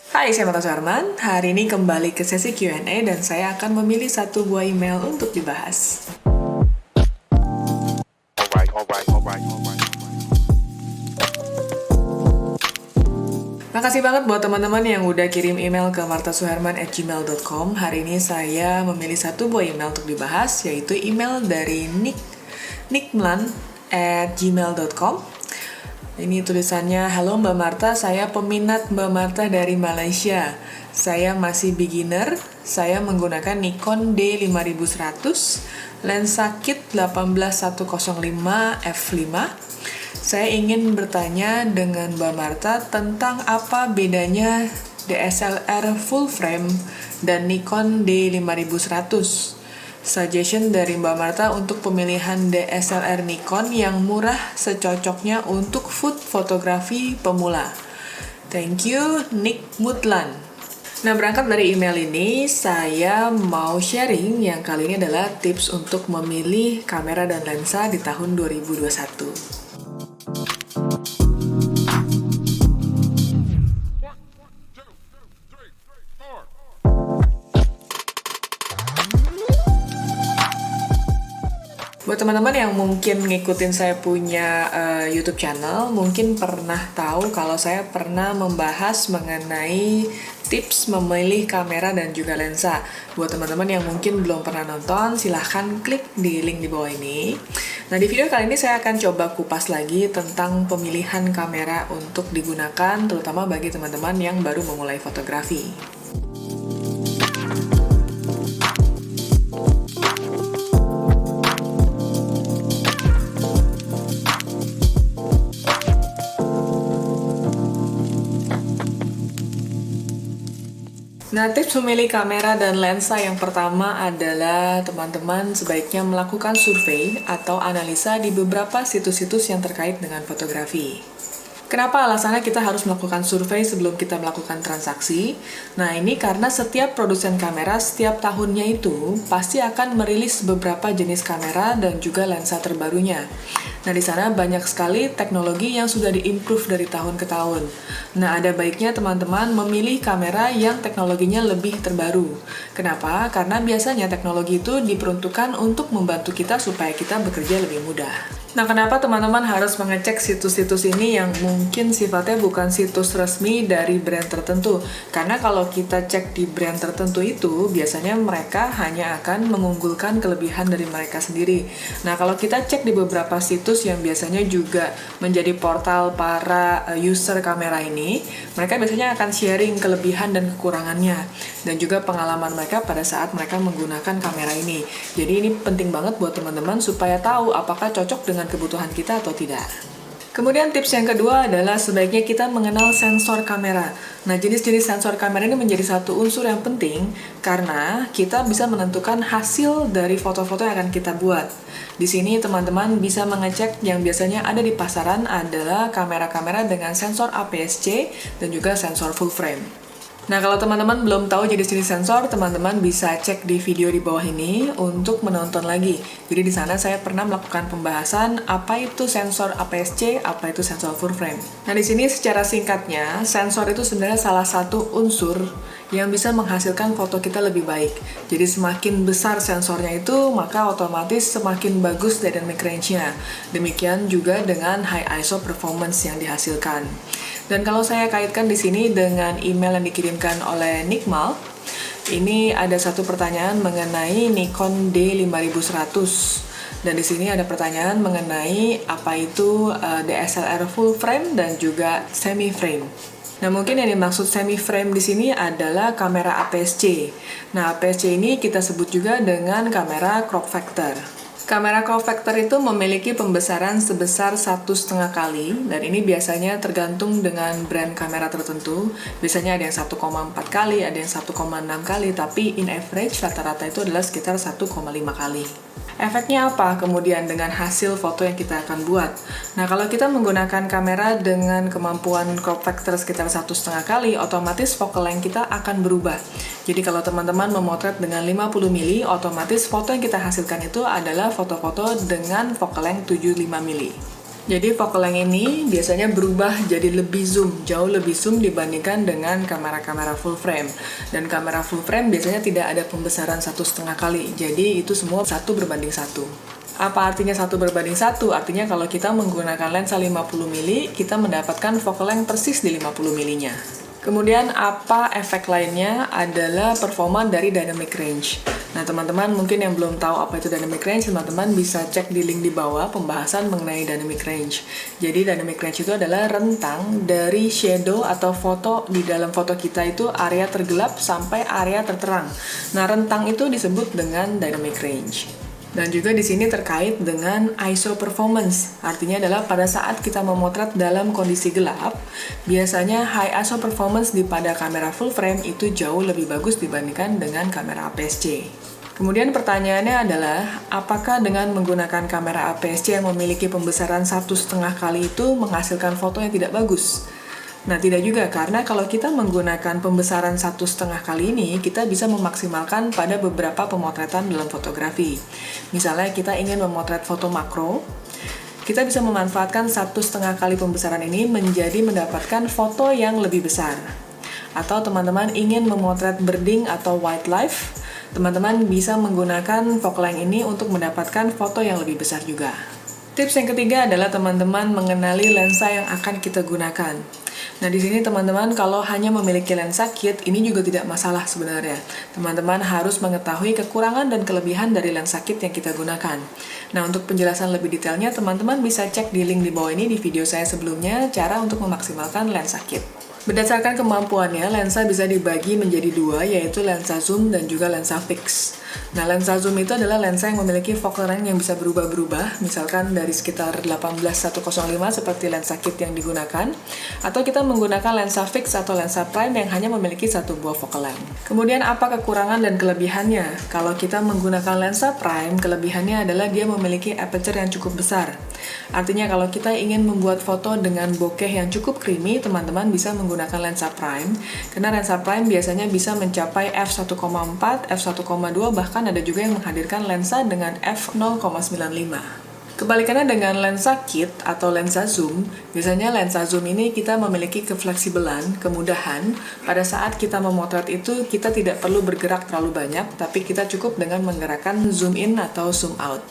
Hai, saya Mata Suharman. Hari ini kembali ke sesi Q&A dan saya akan memilih satu buah email untuk dibahas. Makasih banget buat teman-teman yang udah kirim email ke martasuherman@gmail.com. Hari ini saya memilih satu buah email untuk dibahas, yaitu email dari nickmlan@gmail.com. Ini tulisannya, "Halo Mbak Marta, saya peminat Mbak Marta dari Malaysia. Saya masih beginner, saya menggunakan Nikon D5100, lensa kit 18105 f5. Saya ingin bertanya dengan Mbak Marta tentang apa bedanya DSLR full frame dan Nikon D5100. Suggestion dari Mbak Marta untuk pemilihan DSLR Nikon yang murah secocoknya untuk food fotografi pemula. Thank you, Nick Mutlan." Nah, berangkat dari email ini, saya mau sharing yang kali ini adalah tips untuk memilih kamera dan lensa di tahun 2021. Buat teman-teman yang mungkin ngikutin saya punya YouTube channel, mungkin pernah tahu kalau saya pernah membahas mengenai tips memilih kamera dan juga lensa. Buat teman-teman yang mungkin belum pernah nonton, silahkan klik di link di bawah ini. Nah, di video kali ini saya akan coba kupas lagi tentang pemilihan kamera untuk digunakan, terutama bagi teman-teman yang baru memulai fotografi. Nah, tips memilih kamera dan lensa yang pertama adalah teman-teman sebaiknya melakukan survei atau analisa di beberapa situs-situs yang terkait dengan fotografi. Kenapa alasannya kita harus melakukan survei sebelum kita melakukan transaksi? Nah, ini karena setiap produsen kamera setiap tahunnya itu pasti akan merilis beberapa jenis kamera dan juga lensa terbarunya. Nah, di sana banyak sekali teknologi yang sudah diimprove dari tahun ke tahun. Nah, ada baiknya teman-teman memilih kamera yang teknologinya lebih terbaru. Kenapa? Karena biasanya teknologi itu diperuntukkan untuk membantu kita supaya kita bekerja lebih mudah. Nah, kenapa teman-teman harus mengecek situs-situs ini yang mungkin sifatnya bukan situs resmi dari brand tertentu? Karena kalau kita cek di brand tertentu itu, biasanya mereka hanya akan mengunggulkan kelebihan dari mereka sendiri. Nah, kalau kita cek di beberapa situs yang biasanya juga menjadi portal para user kamera ini, mereka biasanya akan sharing kelebihan dan kekurangannya, dan juga pengalaman mereka pada saat mereka menggunakan kamera ini. Jadi ini penting banget buat teman-teman supaya tahu apakah cocok dengan kebutuhan kita atau tidak. Kemudian tips yang kedua adalah sebaiknya kita mengenal sensor kamera. Nah, jenis-jenis sensor kamera ini menjadi satu unsur yang penting karena kita bisa menentukan hasil dari foto-foto yang akan kita buat. Di sini teman-teman bisa mengecek yang biasanya ada di pasaran adalah kamera-kamera dengan sensor APS-C dan juga sensor full frame. Nah, kalau teman-teman belum tahu jenis-jenis sensor, teman-teman bisa cek di video di bawah ini untuk menonton lagi. Jadi di sana saya pernah melakukan pembahasan apa itu sensor APS-C, apa itu sensor full frame. Nah, di sini secara singkatnya, sensor itu sebenarnya salah satu unsur yang bisa menghasilkan foto kita lebih baik. Jadi semakin besar sensornya itu, maka otomatis semakin bagus dynamic range-nya. Demikian juga dengan high ISO performance yang dihasilkan. Dan kalau saya kaitkan di sini dengan email yang dikirimkan oleh Nikmal, ini ada satu pertanyaan mengenai Nikon D5100. Dan di sini ada pertanyaan mengenai apa itu DSLR full frame dan juga semi frame. Nah, mungkin yang dimaksud semi frame di sini adalah kamera APS-C. Nah, APS-C ini kita sebut juga dengan kamera crop factor. Kamera crop factor itu memiliki pembesaran sebesar 1,5 kali, dan ini biasanya tergantung dengan brand kamera tertentu. Biasanya ada yang 1,4 kali, ada yang 1,6 kali, tapi in average rata-rata itu adalah sekitar 1,5 kali. Efeknya apa kemudian dengan hasil foto yang kita akan buat? Nah, kalau kita menggunakan kamera dengan kemampuan crop factor sekitar 1,5 kali, otomatis focal length kita akan berubah. Jadi kalau teman-teman memotret dengan 50 mili, otomatis foto yang kita hasilkan itu adalah foto-foto dengan focal length 75 mili. Jadi focal length ini biasanya berubah jadi lebih zoom, jauh lebih zoom dibandingkan dengan kamera-kamera full frame. Dan kamera full frame biasanya tidak ada pembesaran 1,5 kali, jadi itu semua 1:1. Apa artinya 1:1? Artinya kalau kita menggunakan lensa 50 mm, kita mendapatkan focal length persis di 50 mm-nya. Kemudian apa efek lainnya adalah performa dari dynamic range. Nah teman-teman mungkin yang belum tahu apa itu dynamic range, teman-teman bisa cek di link di bawah pembahasan mengenai dynamic range. Jadi dynamic range itu adalah rentang dari shadow atau foto di dalam foto kita itu area tergelap sampai area terterang. Nah rentang itu disebut dengan dynamic range. Dan juga di sini terkait dengan ISO performance. Artinya adalah pada saat kita memotret dalam kondisi gelap, biasanya high ISO performance pada kamera full frame itu jauh lebih bagus dibandingkan dengan kamera APS-C. Kemudian pertanyaannya adalah, apakah dengan menggunakan kamera APS-C yang memiliki pembesaran 1,5 kali itu menghasilkan foto yang tidak bagus? Nah, tidak juga, karena kalau kita menggunakan pembesaran 1,5 kali ini, kita bisa memaksimalkan pada beberapa pemotretan dalam fotografi. Misalnya, kita ingin memotret foto makro, kita bisa memanfaatkan 1,5 kali pembesaran ini menjadi mendapatkan foto yang lebih besar. Atau teman-teman ingin memotret birding atau wildlife, teman-teman bisa menggunakan focal length ini untuk mendapatkan foto yang lebih besar juga. Tips yang ketiga adalah teman-teman mengenali lensa yang akan kita gunakan. Nah, di sini teman-teman kalau hanya memiliki lensa kit, ini juga tidak masalah sebenarnya. Teman-teman harus mengetahui kekurangan dan kelebihan dari lensa kit yang kita gunakan. Nah, untuk penjelasan lebih detailnya, teman-teman bisa cek di link di bawah ini di video saya sebelumnya, cara untuk memaksimalkan lensa kit. Berdasarkan kemampuannya, lensa bisa dibagi menjadi dua, yaitu lensa zoom dan juga lensa fix. Nah, lensa zoom itu adalah lensa yang memiliki focal length yang bisa berubah-berubah, misalkan dari sekitar 18-105 seperti lensa kit yang digunakan, atau kita menggunakan lensa fix atau lensa prime yang hanya memiliki satu buah focal length. Kemudian apa kekurangan dan kelebihannya? Kalau kita menggunakan lensa prime, kelebihannya adalah dia memiliki aperture yang cukup besar. Artinya kalau kita ingin membuat foto dengan bokeh yang cukup creamy, teman-teman bisa menggunakan lensa prime, karena lensa prime biasanya bisa mencapai f1,4, f1,2, bahkan ada juga yang menghadirkan lensa dengan f0,95. Kebalikannya dengan lensa kit atau lensa zoom, biasanya lensa zoom ini kita memiliki kefleksibelan, kemudahan. Pada saat kita memotret itu, kita tidak perlu bergerak terlalu banyak, tapi kita cukup dengan menggerakkan zoom in atau zoom out.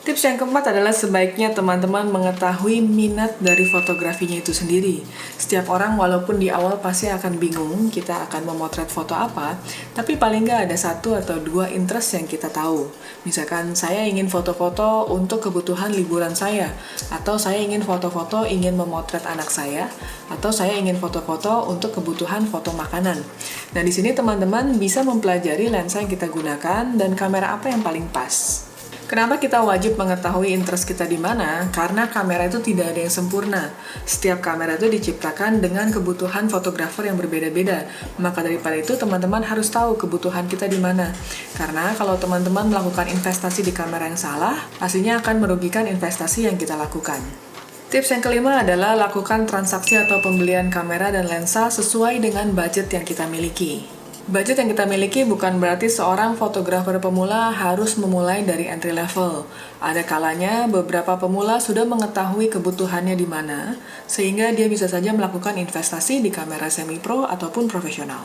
Tips yang keempat adalah sebaiknya teman-teman mengetahui minat dari fotografinya itu sendiri. Setiap orang walaupun di awal pasti akan bingung kita akan memotret foto apa, tapi paling nggak ada 1 atau 2 interest yang kita tahu. Misalkan saya ingin foto-foto untuk kebutuhan liburan saya, atau saya ingin foto-foto ingin memotret anak saya, atau saya ingin foto-foto untuk kebutuhan foto makanan. Nah, di sini teman-teman bisa mempelajari lensa yang kita gunakan dan kamera apa yang paling pas. Kenapa kita wajib mengetahui interest kita di mana? Karena kamera itu tidak ada yang sempurna. Setiap kamera itu diciptakan dengan kebutuhan fotografer yang berbeda-beda. Maka daripada itu teman-teman harus tahu kebutuhan kita di mana. Karena kalau teman-teman melakukan investasi di kamera yang salah, pastinya akan merugikan investasi yang kita lakukan. Tips yang kelima adalah lakukan transaksi atau pembelian kamera dan lensa sesuai dengan budget yang kita miliki. Budget yang kita miliki bukan berarti seorang fotografer pemula harus memulai dari entry level. Ada kalanya beberapa pemula sudah mengetahui kebutuhannya di mana, sehingga dia bisa saja melakukan investasi di kamera semi-pro ataupun profesional.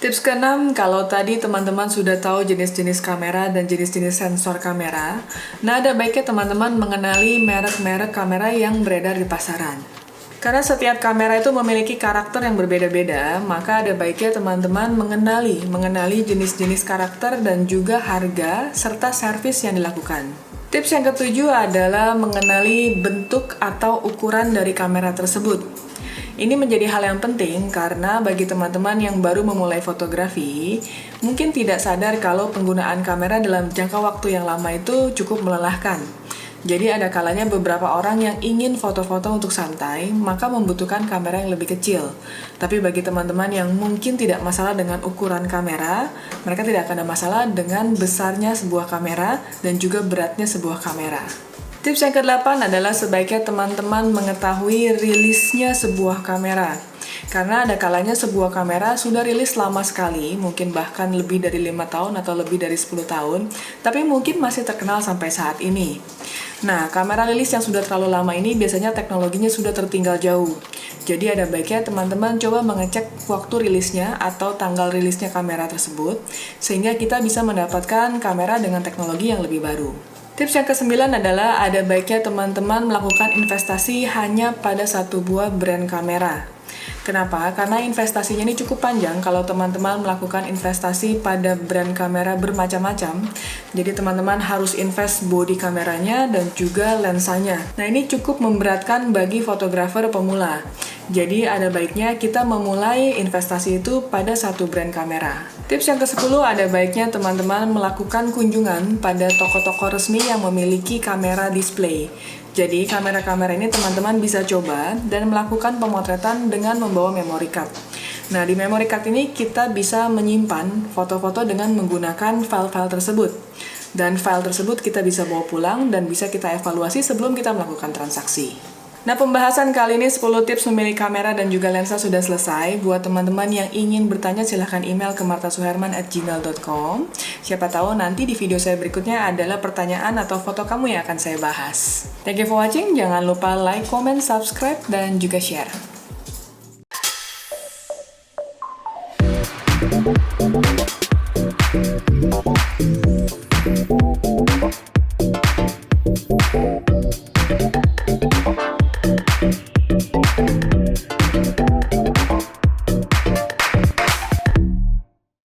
Tips ke-6, kalau tadi teman-teman sudah tahu jenis-jenis kamera dan jenis-jenis sensor kamera, nah ada baiknya teman-teman mengenali merek-merek kamera yang beredar di pasaran. Karena setiap kamera itu memiliki karakter yang berbeda-beda, maka ada baiknya teman-teman mengenali jenis-jenis karakter dan juga harga serta servis yang dilakukan. Tips yang ketujuh adalah mengenali bentuk atau ukuran dari kamera tersebut. Ini menjadi hal yang penting karena bagi teman-teman yang baru memulai fotografi, mungkin tidak sadar kalau penggunaan kamera dalam jangka waktu yang lama itu cukup melelahkan. Jadi ada kalanya beberapa orang yang ingin foto-foto untuk santai, maka membutuhkan kamera yang lebih kecil. Tapi bagi teman-teman yang mungkin tidak masalah dengan ukuran kamera, mereka tidak akan ada masalah dengan besarnya sebuah kamera dan juga beratnya sebuah kamera. Tips yang ke-8 adalah sebaiknya teman-teman mengetahui rilisnya sebuah kamera. Karena ada kalanya sebuah kamera sudah rilis lama sekali, mungkin bahkan lebih dari 5 tahun atau lebih dari 10 tahun, tapi mungkin masih terkenal sampai saat ini. Nah, kamera rilis yang sudah terlalu lama ini biasanya teknologinya sudah tertinggal jauh. Jadi ada baiknya teman-teman coba mengecek waktu rilisnya atau tanggal rilisnya kamera tersebut, sehingga kita bisa mendapatkan kamera dengan teknologi yang lebih baru. Tips yang ke-9 adalah ada baiknya teman-teman melakukan investasi hanya pada satu buah brand kamera. Kenapa? Karena investasinya ini cukup panjang kalau teman-teman melakukan investasi pada brand kamera bermacam-macam. Jadi teman-teman harus invest body kameranya dan juga lensanya. Nah, ini cukup memberatkan bagi fotografer pemula. Jadi ada baiknya kita memulai investasi itu pada satu brand kamera. Tips yang ke-10 ada baiknya teman-teman melakukan kunjungan pada toko-toko resmi yang memiliki kamera display. Jadi kamera-kamera ini teman-teman bisa coba dan melakukan pemotretan dengan membawa memory card. Nah, di memory card ini kita bisa menyimpan foto-foto dengan menggunakan file-file tersebut. Dan file tersebut kita bisa bawa pulang dan bisa kita evaluasi sebelum kita melakukan transaksi. Nah, pembahasan kali ini 10 tips memilih kamera dan juga lensa sudah selesai. Buat teman-teman yang ingin bertanya, silahkan email ke martasuherman@gmail.com. Siapa tahu nanti di video saya berikutnya adalah pertanyaan atau foto kamu yang akan saya bahas. Thank you for watching. Jangan lupa like, comment, subscribe, dan juga share.